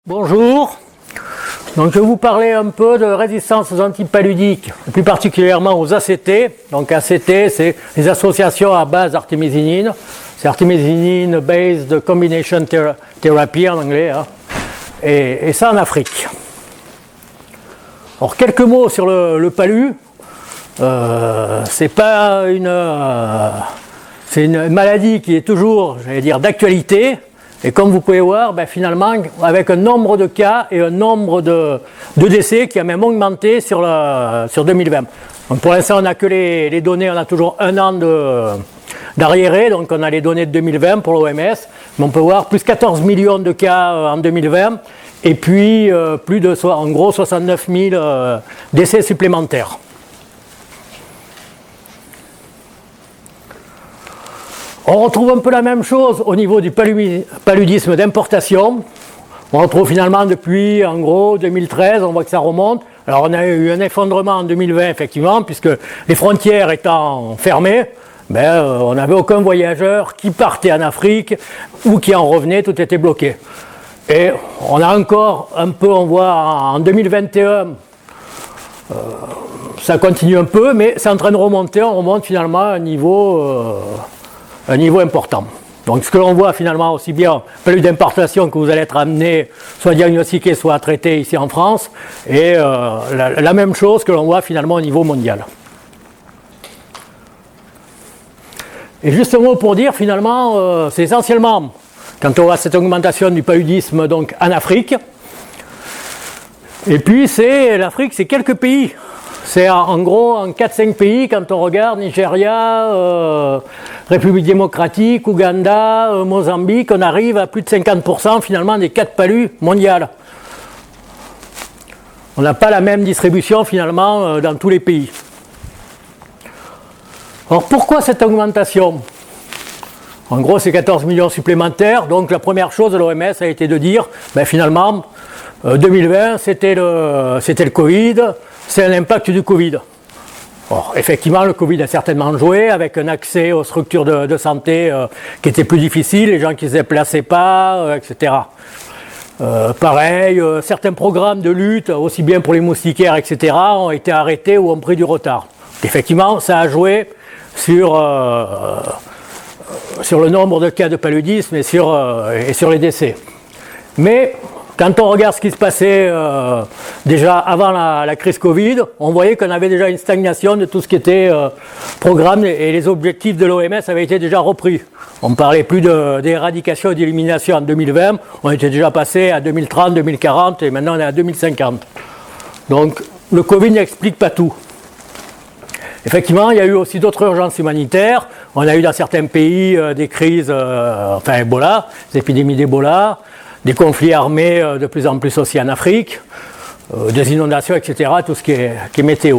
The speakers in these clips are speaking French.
Bonjour, donc je vais vous parler un peu de résistance aux antipaludiques, plus particulièrement aux ACT. Donc ACT, c'est les associations à base d'artémisinine, c'est artémisinine based combination therapy en anglais, hein. Et ça en Afrique. Alors quelques mots sur le palu. C'est pas c'est une maladie qui est toujours, j'allais dire, d'actualité. Et comme vous pouvez voir, finalement, avec un nombre de cas et un nombre de décès qui a même augmenté sur 2020. Donc pour l'instant, on n'a que les données, on a toujours un an d'arriéré, donc on a les données de 2020 pour l'OMS, mais on peut voir plus 14 millions de cas en 2020, et puis plus de, en gros, 69 000 décès supplémentaires. On retrouve un peu la même chose au niveau du paludisme d'importation. On retrouve finalement depuis, en gros, 2013, on voit que ça remonte. Alors on a eu un effondrement en 2020, effectivement, puisque les frontières étant fermées, on n'avait aucun voyageur qui partait en Afrique ou qui en revenait, tout était bloqué. Et on a encore un peu, on voit en 2021, ça continue un peu, mais c'est en train de remonter, on remonte finalement à un niveau important. Donc ce que l'on voit finalement aussi bien palud d'importation que vous allez être amené soit diagnostiqué, soit traité ici en France, et la même chose que l'on voit finalement au niveau mondial. Et justement pour dire finalement, c'est essentiellement, quand on voit cette augmentation du paludisme donc en Afrique, et puis l'Afrique c'est quelques pays. C'est en gros en 4-5 pays, quand on regarde Nigeria, République démocratique, Ouganda, Mozambique, on arrive à plus de 50% finalement des cas de palud mondial. On n'a pas la même distribution finalement dans tous les pays. Alors pourquoi cette augmentation ? En gros c'est 14 millions supplémentaires, donc la première chose de l'OMS a été de dire, finalement 2020 c'était le Covid, c'est un impact du Covid. Or, effectivement, le Covid a certainement joué avec un accès aux structures de santé qui était plus difficile, les gens qui ne se déplaçaient pas, etc. Pareil, certains programmes de lutte, aussi bien pour les moustiquaires, etc., ont été arrêtés ou ont pris du retard. Effectivement, ça a joué sur le nombre de cas de paludisme et sur les décès. Mais quand on regarde ce qui se passait déjà avant la crise Covid, on voyait qu'on avait déjà une stagnation de tout ce qui était programme et les objectifs de l'OMS avaient été déjà repris. On ne parlait plus d'éradication et d'élimination en 2020, on était déjà passé à 2030, 2040 et maintenant on est à 2050. Donc le Covid n'explique pas tout. Effectivement, il y a eu aussi d'autres urgences humanitaires. On a eu dans certains pays des crises, Ebola, des épidémies d'Ebola, des conflits armés de plus en plus aussi en Afrique, des inondations, etc., tout ce qui est météo.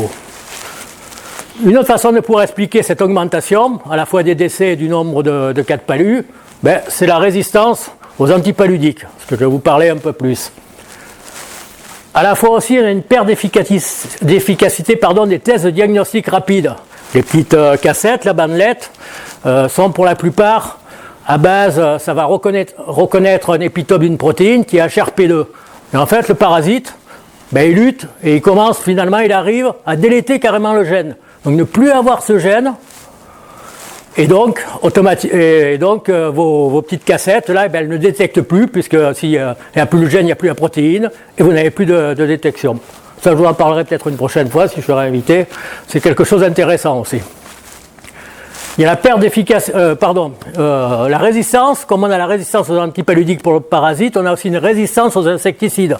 Une autre façon de pouvoir expliquer cette augmentation, à la fois des décès et du nombre de cas de palud, c'est la résistance aux antipaludiques, ce que je vais vous parler un peu plus. À la fois aussi, on a une perte d'efficacité des tests de diagnostic rapide. Les petites cassettes, la bandelette, sont pour la plupart à base, ça va reconnaître un épitope d'une protéine qui est HRP2. Et en fait, le parasite, il lutte et il arrive à déléter carrément le gène. Donc ne plus avoir ce gène, et donc, vos petites cassettes, là, elles ne détectent plus, puisque s'il n'y a plus le gène, il n'y a plus la protéine, et vous n'avez plus de détection. Ça, je vous en parlerai peut-être une prochaine fois, si je serai invité. C'est quelque chose d'intéressant aussi. Il y a la perte la résistance, comme on a la résistance aux antipaludiques pour le parasite, on a aussi une résistance aux insecticides.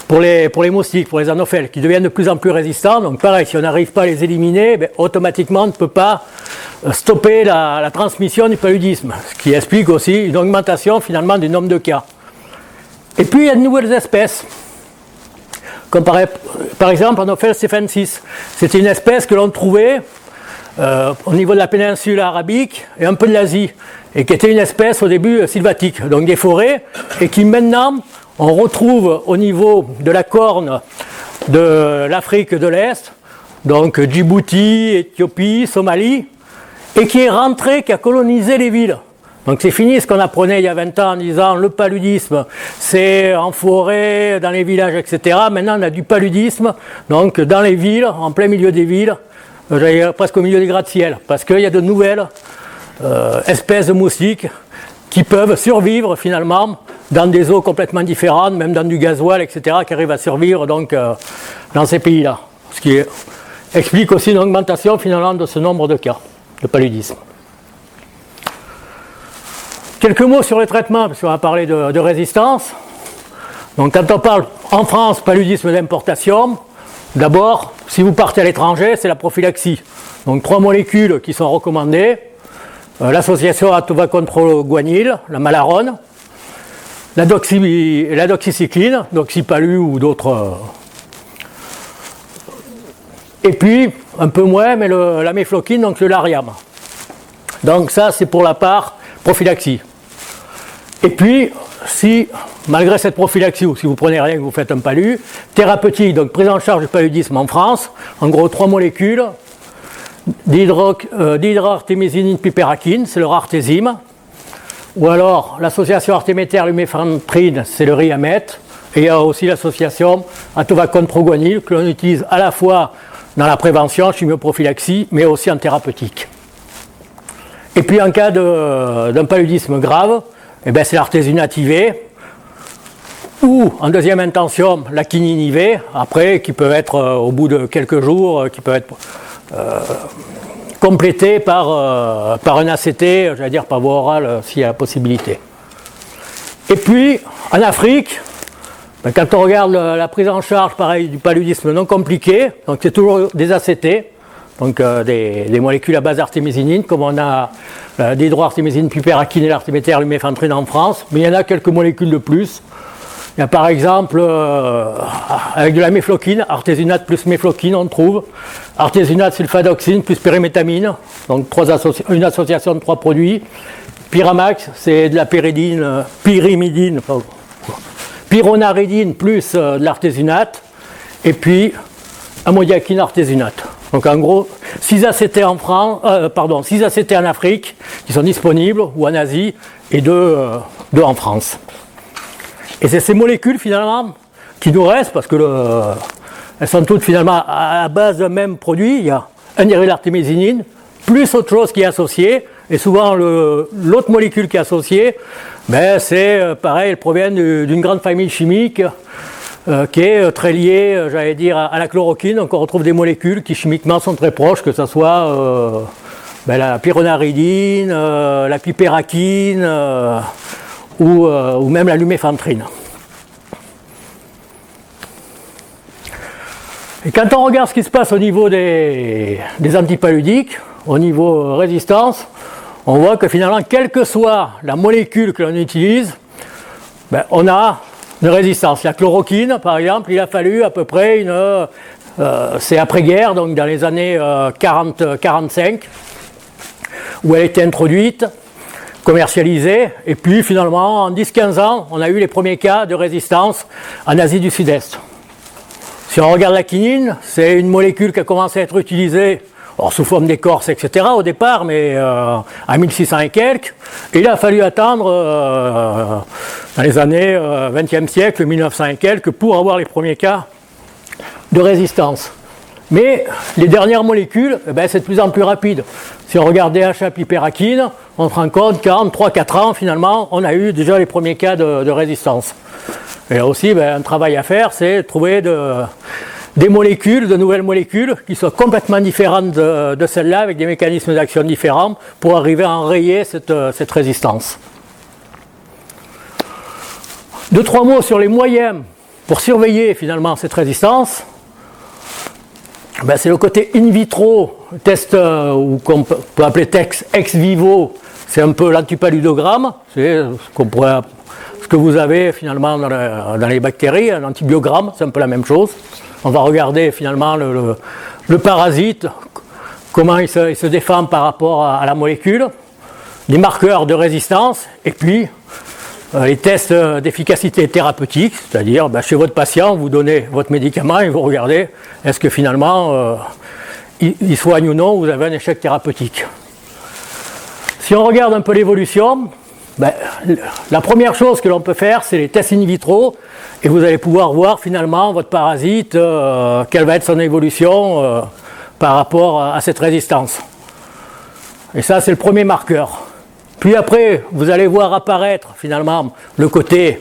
Pour les moustiques, pour les anophèles, qui deviennent de plus en plus résistants. Donc pareil, si on n'arrive pas à les éliminer, automatiquement on ne peut pas stopper la transmission du paludisme. Ce qui explique aussi une augmentation finalement du nombre de cas. Et puis il y a de nouvelles espèces. Comme par exemple Anopheles stephensis. C'était une espèce que l'on trouvait au niveau de la péninsule arabique et un peu de l'Asie, et qui était une espèce au début sylvatique, donc des forêts, et qui maintenant on retrouve au niveau de la corne de l'Afrique de l'Est, donc Djibouti, Éthiopie, Somalie, et qui est rentré, qui a colonisé les villes. Donc c'est fini ce qu'on apprenait il y a 20 ans en disant le paludisme c'est en forêt, dans les villages, etc. Maintenant on a du paludisme, donc dans les villes, en plein milieu des villes, presque au milieu des gratte-ciel, parce qu'il y a de nouvelles espèces de moustiques qui peuvent survivre finalement dans des eaux complètement différentes, même dans du gasoil, etc., qui arrivent à survivre donc dans ces pays-là. Ce qui explique aussi une augmentation finalement de ce nombre de cas de paludisme. Quelques mots sur les traitements, parce qu'on va parler de résistance. Donc quand on parle en France paludisme d'importation, d'abord, si vous partez à l'étranger, c'est la prophylaxie. Donc 3 molécules qui sont recommandées. L'association atovacontroguanil, la malarone, la doxycycline, doxypalu ou d'autres. Et puis, un peu moins, mais la méfloquine, donc le Lariam. Donc ça, c'est pour la part prophylaxie. Et puis, si, malgré cette prophylaxie, ou si vous prenez rien que vous faites un palu, thérapeutique, donc prise en charge du paludisme en France, en gros 3 molécules, d'hydroartémisinine piperakine, c'est le rartésime, ou alors l'association artéméter-luméfantrine, c'est le Riamet, et il y a aussi l'association atovacontroguanil que l'on utilise à la fois dans la prévention, chimioprophylaxie, mais aussi en thérapeutique. Et puis en cas d'un paludisme grave, eh bien, c'est l'artésunate IV, ou en deuxième intention la quinine IV, après qui peut être au bout de quelques jours, qui peut être complété par un ACT, j'allais dire par voie orale s'il y a la possibilité. Et puis en Afrique, ben, quand on regarde la prise en charge pareil du paludisme non compliqué, donc c'est toujours des ACT, donc des molécules à base d'artémisinine, comme on a l'hydroartémisinine piperakine et l'artéméter-luméfantrine en France, mais il y en a quelques molécules de plus. Il y a par exemple, avec de la méfloquine, artésunate plus méfloquine, on trouve, artésunate sulfadoxine plus pyrimétamine, donc une association de 3 produits. Pyramax, c'est de la pyrimidine, pyronaridine plus de l'artésunate, et puis amodiaquine artésunate. Donc en gros, 6 ACT en Afrique qui sont disponibles, ou en Asie, et 2 en France. Et c'est ces molécules finalement qui nous restent, parce que elles sont toutes finalement à la base d'un même produit. Il y a un dérivé d'artémisinine, plus autre chose qui est associée, et souvent l'autre molécule qui est associée, ben, c'est pareil, elle provient d'une grande famille chimique qui est très liée, j'allais dire, à la chloroquine. Donc on retrouve des molécules qui chimiquement sont très proches, que ce soit la pyronaridine, la piperakine, ou même la luméfantrine. Et quand on regarde ce qui se passe au niveau des antipaludiques, au niveau résistance, on voit que finalement, quelle que soit la molécule que l'on utilise, ben, on a une résistance. La chloroquine, par exemple, il a fallu à peu près c'est après-guerre, donc dans les années 40-45, où elle a été introduite, commercialisée, et puis finalement en 10-15 ans on a eu les premiers cas de résistance en Asie du Sud-Est. Si on regarde la quinine, c'est une molécule qui a commencé à être utilisée sous forme d'écorce, etc. au départ, mais à 1600 et quelques, et il a fallu attendre dans les années 20e siècle, 1900 et quelques, pour avoir les premiers cas de résistance. Mais les dernières molécules, c'est de plus en plus rapide. Si on regarde DHA piperakine, on se rend compte qu'en 3-4 ans, finalement, on a eu déjà les premiers cas de résistance. Et là aussi, un travail à faire, c'est de trouver des molécules, de nouvelles molécules, qui soient complètement différentes de celles-là, avec des mécanismes d'action différents, pour arriver à enrayer cette résistance. 2-3 mots sur les moyens pour surveiller finalement cette résistance. C'est le côté in vitro, test ou qu'on peut appeler test ex vivo, c'est un peu l'antipaludogramme, c'est ce que vous avez finalement dans les bactéries, un antibiogramme, c'est un peu la même chose. On va regarder finalement le parasite, comment il se défend par rapport à la molécule, les marqueurs de résistance, et puis les tests d'efficacité thérapeutique, c'est-à-dire chez votre patient, vous donnez votre médicament et vous regardez est-ce que finalement il soigne ou non, vous avez un échec thérapeutique. si on regarde un peu l'évolution, ben, la première chose que l'on peut faire, c'est les tests in vitro, et vous allez pouvoir voir finalement votre parasite, quelle va être son évolution par rapport à cette résistance. Et ça, c'est le premier marqueur. Puis après, vous allez voir apparaître finalement le côté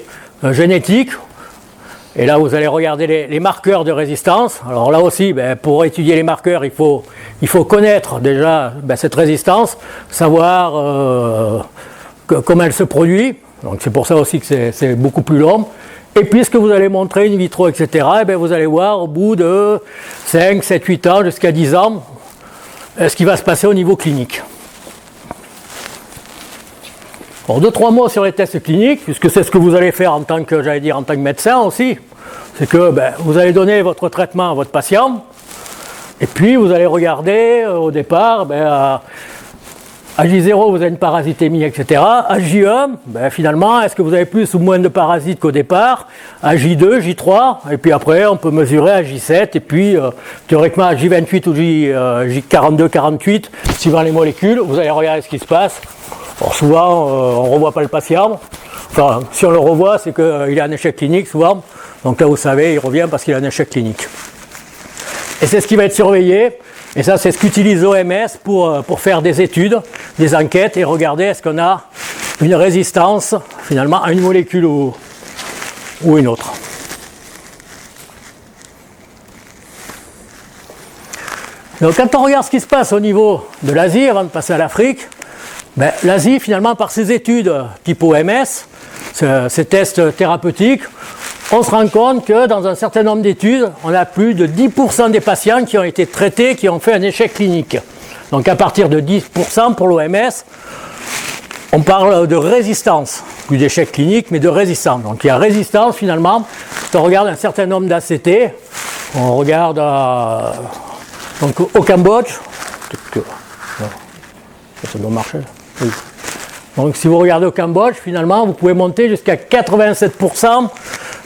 génétique. Et là, vous allez regarder les marqueurs de résistance. Alors là aussi, ben, pour étudier les marqueurs, il faut connaître déjà cette résistance, savoir comment elle se produit. Donc c'est pour ça aussi que c'est beaucoup plus long. Et puis ce que vous allez montrer in vitro, etc., et bien, vous allez voir au bout de 5, 7, 8 ans, jusqu'à 10 ans, ce qui va se passer au niveau clinique. Alors 2-3 mots sur les tests cliniques, puisque c'est ce que vous allez faire en tant que, j'allais dire, en tant que médecin aussi. C'est que vous allez donner votre traitement à votre patient, et puis vous allez regarder au départ, à J0 vous avez une parasitémie, etc. À J1, finalement, est-ce que vous avez plus ou moins de parasites qu'au départ? À J2, J3, et puis après on peut mesurer à J7, et puis théoriquement à J28 ou J42, 48, suivant les molécules, vous allez regarder ce qui se passe. Alors souvent, on ne revoit pas le patient. Enfin, si on le revoit, c'est qu'il a un échec clinique souvent. Donc là, vous savez, il revient parce qu'il a un échec clinique. Et c'est ce qui va être surveillé. Et ça, c'est ce qu'utilise l'OMS pour faire des études, des enquêtes et regarder est-ce qu'on a une résistance finalement à une molécule ou une autre. Donc quand on regarde ce qui se passe au niveau de l'Asie, avant de passer à l'Afrique, l'Asie, finalement, par ses études type OMS, ces tests thérapeutiques, on se rend compte que dans un certain nombre d'études, on a plus de 10% des patients qui ont été traités, qui ont fait un échec clinique. Donc à partir de 10% pour l'OMS, on parle de résistance, plus d'échec clinique, mais de résistance. Donc il y a résistance finalement, quand on regarde un certain nombre d'ACT, on regarde donc au Cambodge, ça doit marcher. Oui. Donc si vous regardez au Cambodge, finalement, vous pouvez monter jusqu'à 87%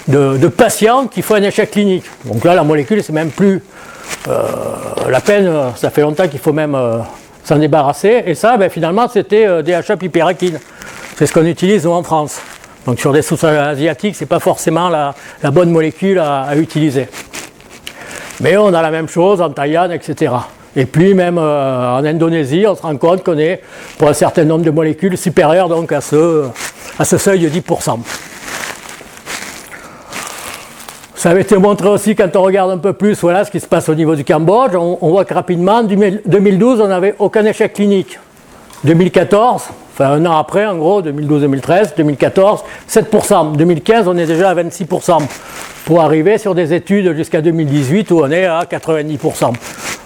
de patients qui font un échec clinique. Donc là, la molécule, c'est même plus la peine, ça fait longtemps qu'il faut même s'en débarrasser. Et ça, finalement, c'était DHA piperakine. C'est ce qu'on utilise nous en France. Donc sur des sous-sols asiatiques, c'est pas forcément la bonne molécule à utiliser. Mais on a la même chose en Thaïlande, etc. Et puis même en Indonésie, on se rend compte qu'on est pour un certain nombre de molécules supérieur donc à ce seuil de 10%. Ça avait été montré aussi quand on regarde un peu plus ce qui se passe au niveau du Cambodge. On voit que rapidement, en 2012, on n'avait aucun échec clinique. 2014, enfin un an après en gros, 2012-2013, 2014, 7%. 2015, on est déjà à 26%. Pour arriver sur des études jusqu'à 2018 où on est à 90%.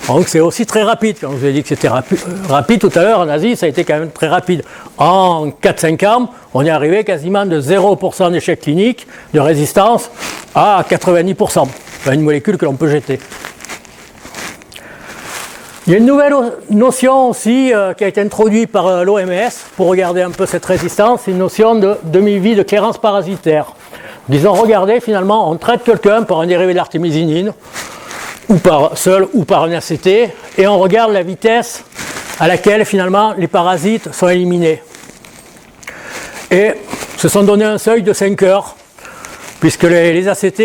Donc c'est aussi très rapide. Quand je vous ai dit que c'était rapide tout à l'heure, en Asie, ça a été quand même très rapide. En 4-5 ans, on est arrivé quasiment de 0% d'échec clinique, de résistance, à 90%. C'est une molécule que l'on peut jeter. Il y a une nouvelle notion aussi qui a été introduite par l'OMS pour regarder un peu cette résistance, c'est une notion de demi-vie de clairance parasitaire. Disons, regardez, finalement, on traite quelqu'un par un dérivé de l'artémisinine, ou par seul ou par un ACT, et on regarde la vitesse à laquelle finalement les parasites sont éliminés. Et se sont donné un seuil de 5 heures, puisque les ACT,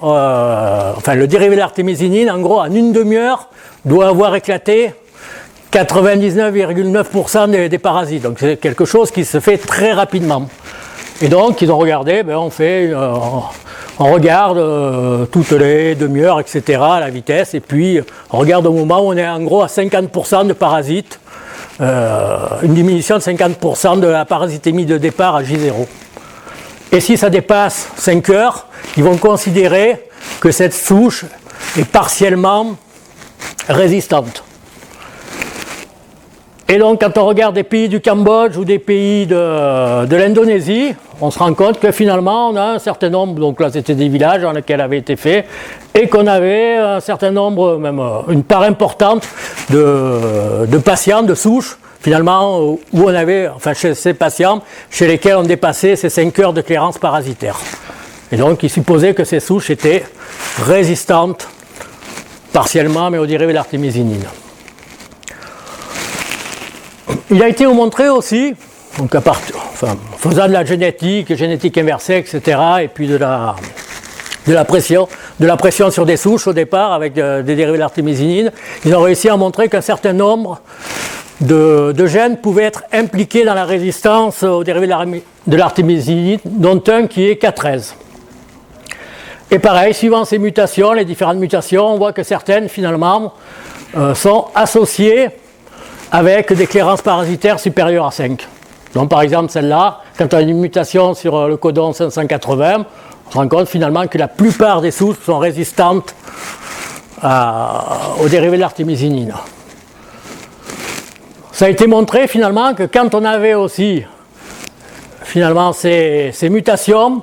le dérivé de l'artémisinine, en gros, en une demi-heure, doit avoir éclaté 99,9% des parasites. Donc c'est quelque chose qui se fait très rapidement. Et donc ils ont regardé, on regarde toutes les demi-heures, etc., la vitesse, et puis on regarde au moment où on est en gros à 50% de parasites, une diminution de 50% de la parasitémie de départ à J0. Et si ça dépasse 5 heures, ils vont considérer que cette souche est partiellement résistante. Et donc quand on regarde des pays du Cambodge ou des pays de l'Indonésie, on se rend compte que finalement on a un certain nombre, donc là c'était des villages dans lesquels avait été fait, et qu'on avait un certain nombre, même une part importante de patients, de souches, finalement, où on avait, chez ces patients, chez lesquels on dépassait ces 5 heures de clairance parasitaire. Et donc il supposait que ces souches étaient résistantes, partiellement, mais au dérivé de l'artémisinine. Il a été montré aussi, donc faisant de la génétique inversée, etc., et puis de la pression sur des souches au départ avec des dérivés de l'artémisinine, ils ont réussi à montrer qu'un certain nombre de gènes pouvaient être impliqués dans la résistance aux dérivés de l'artémisinine, dont un qui est K13. Et pareil, suivant ces mutations, les différentes mutations, on voit que certaines finalement sont associées avec des clairances parasitaires supérieures à 5. Donc par exemple celle-là, quand on a une mutation sur le codon 580, on se rend compte finalement que la plupart des souches sont résistantes aux dérivés de l'artémisinine. Ça a été montré finalement que quand on avait aussi finalement ces mutations,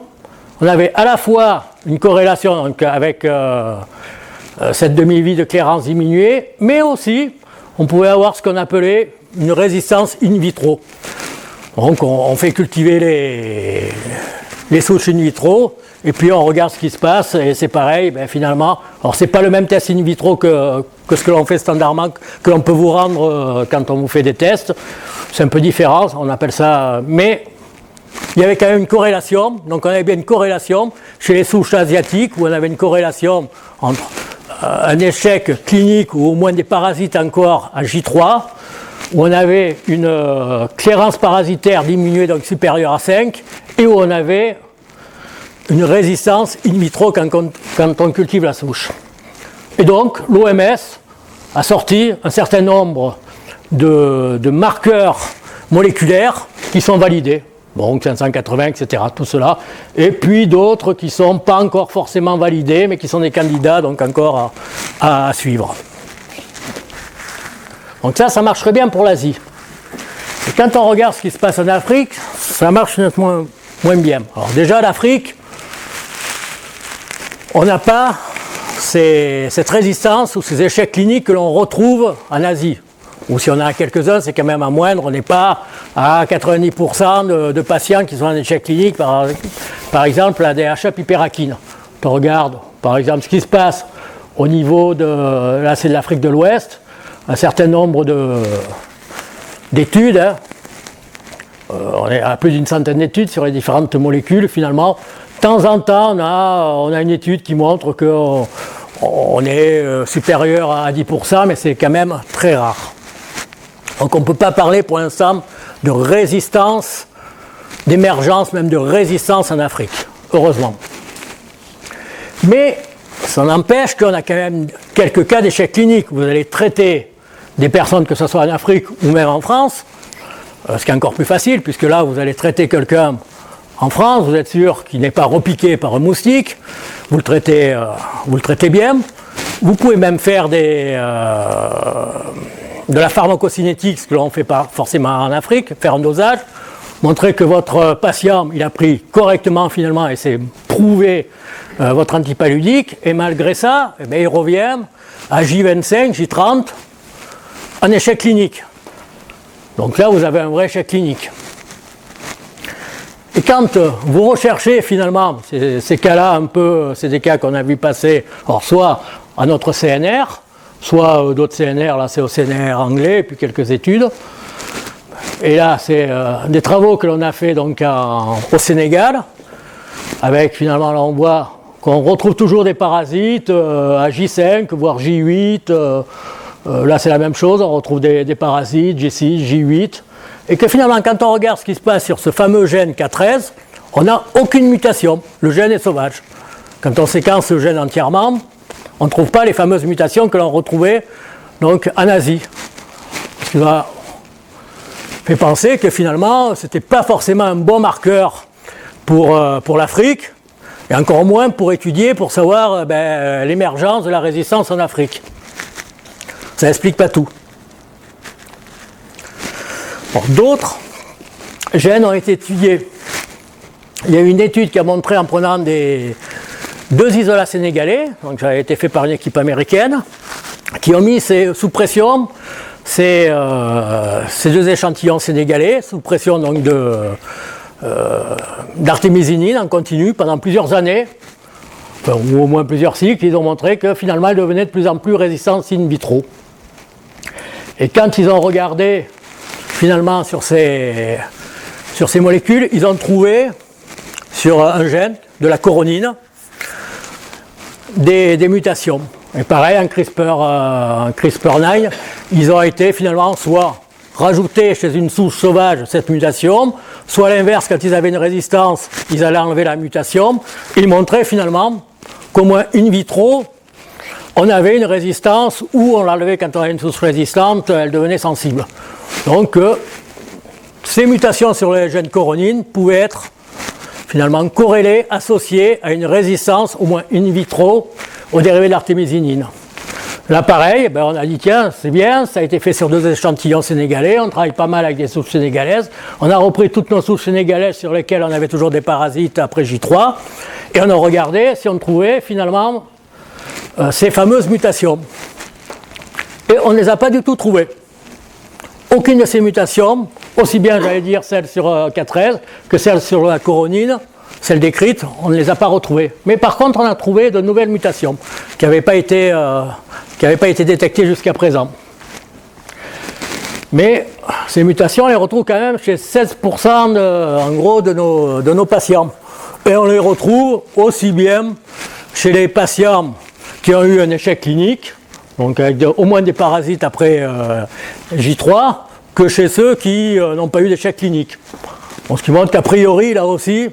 on avait à la fois une corrélation donc, avec cette demi-vie de clairance diminuée, mais aussi on pouvait avoir ce qu'on appelait une résistance in vitro. Donc on fait cultiver les souches in vitro et puis on regarde ce qui se passe et c'est pareil, ben finalement, alors c'est pas le même test in vitro que ce que l'on fait standardement, que l'on peut vous rendre quand on vous fait des tests, c'est un peu différent, on appelle ça, mais il y avait quand même une corrélation, donc on avait bien une corrélation chez les souches asiatiques où on avait une corrélation entre un échec clinique ou au moins des parasites encore à J3, où on avait une clairance parasitaire diminuée donc supérieure à 5 et où on avait une résistance in vitro quand on cultive la souche. Et donc l'OMS a sorti un certain nombre de marqueurs moléculaires qui sont validés. Donc 580, etc., tout cela. Et puis d'autres qui ne sont pas encore forcément validés, mais qui sont des candidats donc encore à suivre. Donc ça marcherait bien pour l'Asie. Et quand on regarde ce qui se passe en Afrique, ça marche nettement moins bien. Alors déjà l'Afrique, on n'a pas cette résistance ou ces échecs cliniques que l'on retrouve en Asie. Ou si on en a quelques-uns, c'est quand même à moindre, on n'est pas à 90% de patients qui sont en échec clinique, par exemple la DHA piperakine. On regarde par exemple ce qui se passe au niveau là c'est de l'Afrique de l'Ouest, un certain nombre d'études, hein. On est à plus d'une centaine d'études sur les différentes molécules finalement. De temps en temps, on a une étude qui montre qu'on est supérieur à 10%, mais c'est quand même très rare. Donc on ne peut pas parler pour l'instant de résistance, d'émergence, même de résistance en Afrique, heureusement. Mais ça n'empêche qu'on a quand même quelques cas d'échec clinique. Vous allez traiter des personnes, que ce soit en Afrique ou même en France, ce qui est encore plus facile, puisque là vous allez traiter quelqu'un en France, vous êtes sûr qu'il n'est pas repiqué par un moustique, vous le traitez bien. Vous pouvez même faire de la pharmacocinétique, ce que l'on ne fait pas forcément en Afrique, faire un dosage, montrer que votre patient il a pris correctement finalement et c'est prouvé votre antipaludique, et malgré ça, eh bien, il revient à J25, J30 en échec clinique. Donc là, vous avez un vrai échec clinique. Et quand vous recherchez finalement ces cas-là, un peu, c'est des cas qu'on a vu passer, alors soit à notre CNR, soit d'autres CNR, là c'est au CNR anglais, et puis quelques études. Et là, c'est des travaux que l'on a fait donc au Sénégal, avec finalement, là on voit qu'on retrouve toujours des parasites à J5, voire J8. Là c'est la même chose, on retrouve des parasites J6, J8. Et que finalement, quand on regarde ce qui se passe sur ce fameux gène K13, on n'a aucune mutation. Le gène est sauvage. Quand on séquence le gène entièrement, on ne trouve pas les fameuses mutations que l'on retrouvait donc, en Asie. Ce qui m'a fait penser que finalement, ce n'était pas forcément un bon marqueur pour l'Afrique, et encore moins pour étudier, pour savoir l'émergence de la résistance en Afrique. Ça n'explique pas tout. D'autres gènes ont été étudiés. Il y a eu une étude qui a montré en prenant deux isolats sénégalais, donc ça a été fait par une équipe américaine, qui ont mis sous pression ces deux échantillons sénégalais, sous pression donc d'artémisinine en continu pendant plusieurs années, ou au moins plusieurs cycles. Ils ont montré que finalement elles devenaient de plus en plus résistantes in vitro. Et quand ils ont regardé finalement sur ces molécules, ils ont trouvé sur un gène de la coronine des mutations. Et pareil, en CRISPR-9, ils ont été finalement soit rajouter chez une souche sauvage cette mutation, soit à l'inverse, quand ils avaient une résistance, ils allaient enlever la mutation. Ils montraient finalement qu'au moins in vitro, on avait une résistance, ou on l'enlevait quand on avait une souche résistante, elle devenait sensible. Donc, ces mutations sur les gènes coronines pouvaient être finalement corrélées, associées à une résistance, au moins in vitro, aux dérivés de l'artémisinine. Là, pareil, on a dit, tiens, c'est bien, ça a été fait sur 2 échantillons sénégalais, on travaille pas mal avec des souches sénégalaises, on a repris toutes nos souches sénégalaises sur lesquelles on avait toujours des parasites après J3, et on a regardé si on trouvait finalement ces fameuses mutations. Et on ne les a pas du tout trouvées. Aucune de ces mutations, aussi bien, j'allais dire, celle sur K13 que celle sur la coronine, celle décrite, on ne les a pas retrouvées. Mais par contre, on a trouvé de nouvelles mutations qui n'avaient pas été détectées jusqu'à présent. Mais ces mutations, on les retrouve quand même chez 16% en gros de nos patients. Et on les retrouve aussi bien chez les patients qui ont eu un échec clinique, donc avec au moins des parasites après J3, que chez ceux qui n'ont pas eu d'échec clinique. Bon, ce qui montre qu'a priori, là aussi,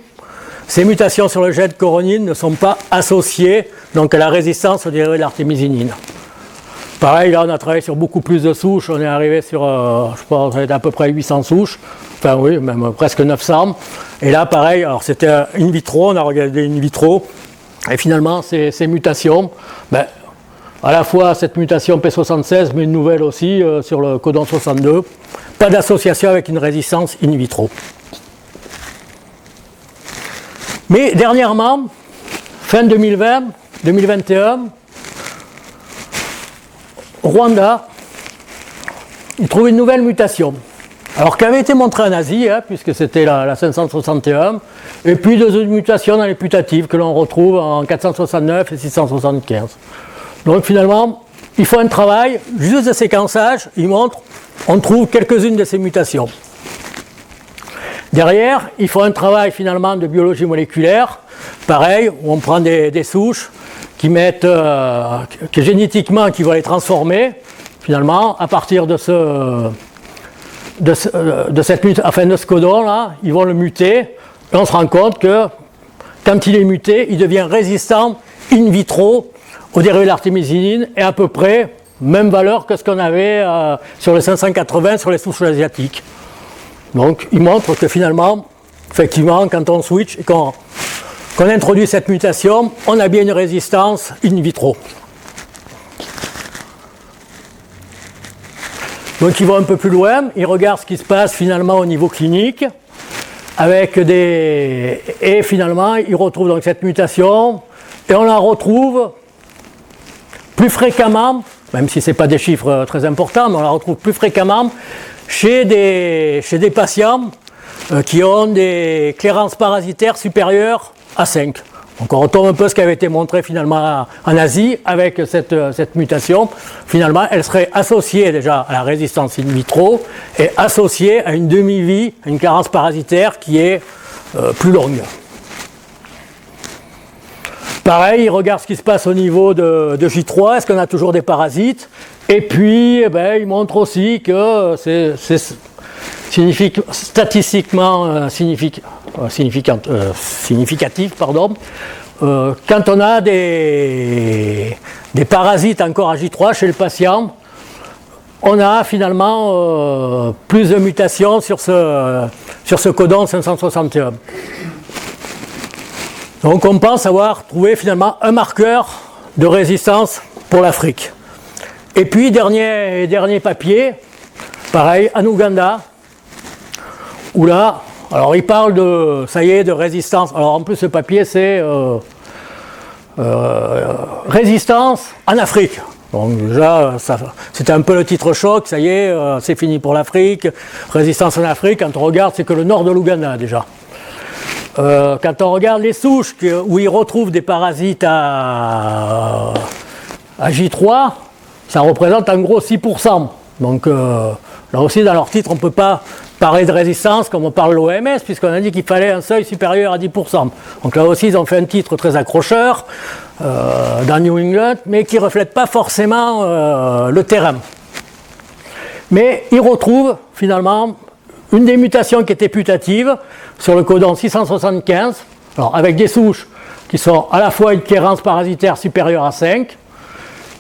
ces mutations sur le gène coronine ne sont pas associées donc, à la résistance aux dérivés de l'artémisinine. Pareil, là on a travaillé sur beaucoup plus de souches, on est arrivé sur, je pense, à peu près 800 souches, enfin oui, même presque 900. Et là pareil, alors c'était in vitro, on a regardé in vitro, et finalement ces mutations, à la fois cette mutation P76, mais une nouvelle aussi sur le codon 62, pas d'association avec une résistance in vitro. Mais dernièrement, fin 2020, 2021, au Rwanda, ils trouvent une nouvelle mutation. Alors qui avait été montrée en Asie, puisque c'était la 561, et puis 2 autres mutations dans les putatives que l'on retrouve en 469 et 675. Donc finalement, il faut un travail juste de séquençage, il montre, on trouve quelques-unes de ces mutations. Derrière, il faut un travail finalement de biologie moléculaire, pareil, où on prend des souches qui mettent, que génétiquement, qui vont les transformer, finalement, à partir de ce codon là, ils vont le muter, et on se rend compte que quand il est muté, il devient résistant in vitro aux dérivés de l'artémisinine et à peu près même valeur que ce qu'on avait sur les 580 sur les souches asiatiques. Donc il montre que finalement, effectivement, quand on switch et qu'on introduit cette mutation, on a bien une résistance in vitro. Donc ils vont un peu plus loin, ils regardent ce qui se passe finalement au niveau clinique, et finalement ils retrouvent donc cette mutation, et on la retrouve plus fréquemment, même si ce n'est pas des chiffres très importants, mais on la retrouve plus fréquemment chez des patients qui ont des clairances parasitaires supérieures à 5. Donc on retombe un peu ce qui avait été montré finalement en Asie avec cette mutation. Finalement, elle serait associée déjà à la résistance in vitro et associée à une demi-vie, à une carence parasitaire qui est plus longue. Pareil, il regarde ce qui se passe au niveau de J3, est-ce qu'on a toujours des parasites? Et puis, il montre aussi que c'est statistiquement significatif, quand on a des parasites encore à J3 chez le patient, on a finalement plus de mutations sur ce codon 561. Donc on pense avoir trouvé finalement un marqueur de résistance pour l'Afrique. Et puis dernier papier, pareil, en Ouganda, où là, alors il parle de résistance. Alors en plus ce papier c'est résistance en Afrique. Donc déjà, c'était un peu le titre choc, ça y est, c'est fini pour l'Afrique. Résistance en Afrique, quand on regarde, c'est que le nord de l'Ouganda déjà. Quand on regarde les souches où ils retrouvent des parasites à J3, ça représente en gros 6%. Donc Là aussi, dans leur titre, on ne peut pas parler de résistance comme on parle de l'OMS, puisqu'on a dit qu'il fallait un seuil supérieur à 10%. Donc là aussi, ils ont fait un titre très accrocheur dans New England, mais qui ne reflète pas forcément le terrain. Mais ils retrouvent finalement une des mutations qui était putative sur le codon 675, alors avec des souches qui sont à la fois une clérance parasitaire supérieure à 5,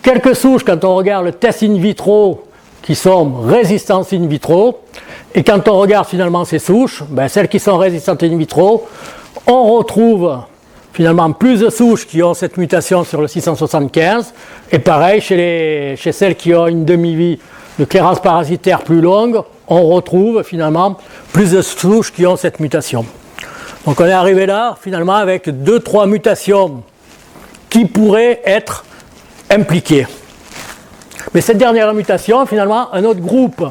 quelques souches quand on regarde le test in vitro qui sont résistantes in vitro, et quand on regarde finalement ces souches, celles qui sont résistantes in vitro, on retrouve finalement plus de souches qui ont cette mutation sur le 675, et pareil chez celles qui ont une demi-vie de clérance parasitaire plus longue, on retrouve finalement plus de souches qui ont cette mutation. Donc on est arrivé là finalement avec 2-3 mutations qui pourraient être impliquées. Mais cette dernière mutation, finalement, un autre groupe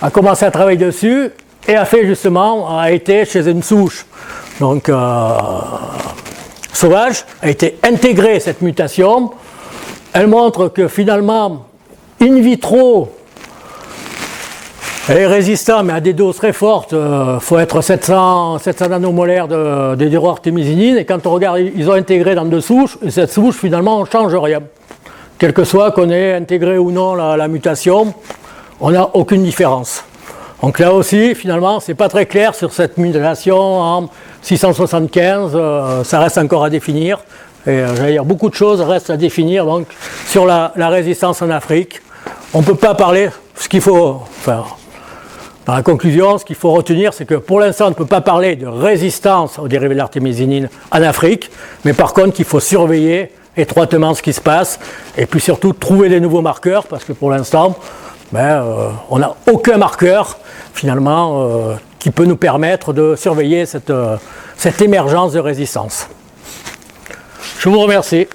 a commencé à travailler dessus et a été chez une souche donc sauvage, a été intégrée cette mutation. Elle montre que finalement, in vitro, elle est résistante, mais à des doses très fortes. Il faut être 700 nanomolaires de dihydroartémisinine. Et quand on regarde, ils ont intégré dans 2 souches, et cette souche, finalement, on ne change rien. Quel que soit qu'on ait intégré ou non la mutation, on n'a aucune différence. Donc là aussi, finalement, ce n'est pas très clair sur cette mutation en 675, ça reste encore à définir. Et j'allais dire, beaucoup de choses restent à définir donc, sur la résistance en Afrique. On ne peut pas parler, dans la conclusion, ce qu'il faut retenir, c'est que pour l'instant, on ne peut pas parler de résistance aux dérivés de l'artémisinine en Afrique, mais par contre, qu'il faut surveiller étroitement ce qui se passe, et puis surtout trouver des nouveaux marqueurs, parce que pour l'instant, on n'a aucun marqueur, finalement, qui peut nous permettre de surveiller cette émergence de résistance. Je vous remercie.